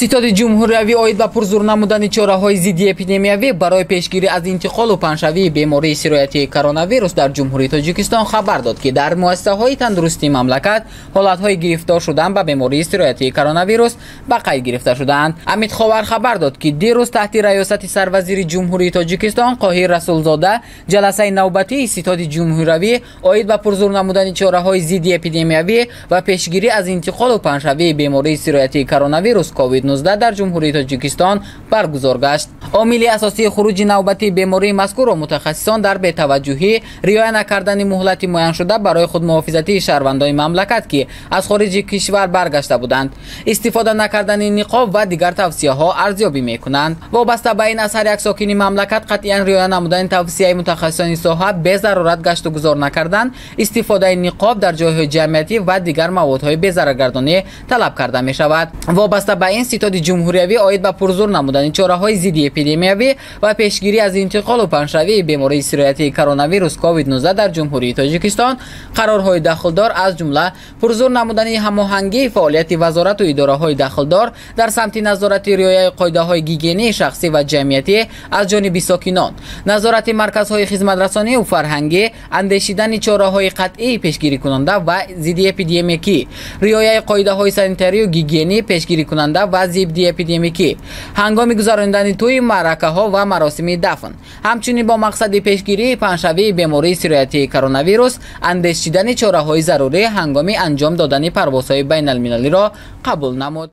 ستاد جمهوری اوید به پرزور نمودن چاره‌های ضد اپیدمیایی برای پیشگیری از انتقال و پنه‌شوی بیماری سرایتی کرونا ویروس در جمهوری تاجیکستان خبر داد که در مؤسسه‌های تندرستی مملکت حالت‌های گرفتار شدن به بیماری سرایتی کرونا ویروس به قید گرفته شدند. امید خاور خبر داد که دیروز تحت ریاست سروزیر جمهوری تاجیکستان قاهر رسولزاده جلسه نوبتی ستاد جمهوری اوید به پرزور نمودن چاره‌های ضد اپیدمیایی و پیشگیری از انتقال و پنه‌شوی بیماری سرایتی کرونا ویروس کووید 19 در جمهوری تاجیکستان برگزار گشت. عامل اساسی خروج نوبتی بیماری مذکور و متخصصان در بی‌توجهی رعایت نکردن مهلت معین شده برای خودمحافظتی شهروندان مملکت که از خارج کشور برگشته بودند استفاده نکردن نقاب و دیگر توصیه‌ها ارزیابی می‌کنند. وابسته به این از هر یک ساکن مملکت قطعاً رعایت نمودن توصیه متخصصان ساحه به ضرورت گشت و گذار نکردن، استفاده نقاب در جای‌های جمعیتی و دیگر موادهای بی‌ضررگردانی طلب کرده می‌شود. وابسته به این ستاد جمهوری اوید به پرزور نمودن چاره‌های ضد اپیدمیایی و پیشگیری از انتقال و پنه‌شوی بیماری سرایتی کرونا ویروس کووید 19 در جمهوری تاجیکستان قرارهای دخلدار از جمله پرزور نمودن هماهنگی فعالیت وزارت و اداره‌های دخلدار در سمت نظارت رعایت قاعده‌های گیگینی شخصی و جمعیتی از جانب ساکنان، نظارت مرکزهای خدمت رسانی و فرهنگی، اندیشیدن چاره‌های قطعی پیشگیری کننده و ضد اپیدمیکی، رعایت قاعده‌های سانیتاری و گیگینی پیشگیری کننده و ضد اپیدمیکی هنگام گذراندن توی معرکه‌ها و مراسم دفن، همچنین با مقصد پیشگیری پنه‌شوی بیماری سرایتی کرونا ویروس اندیشیدن چاره‌های ضروری هنگام انجام دادن پروازهای بین‌المللی را قبول نمود.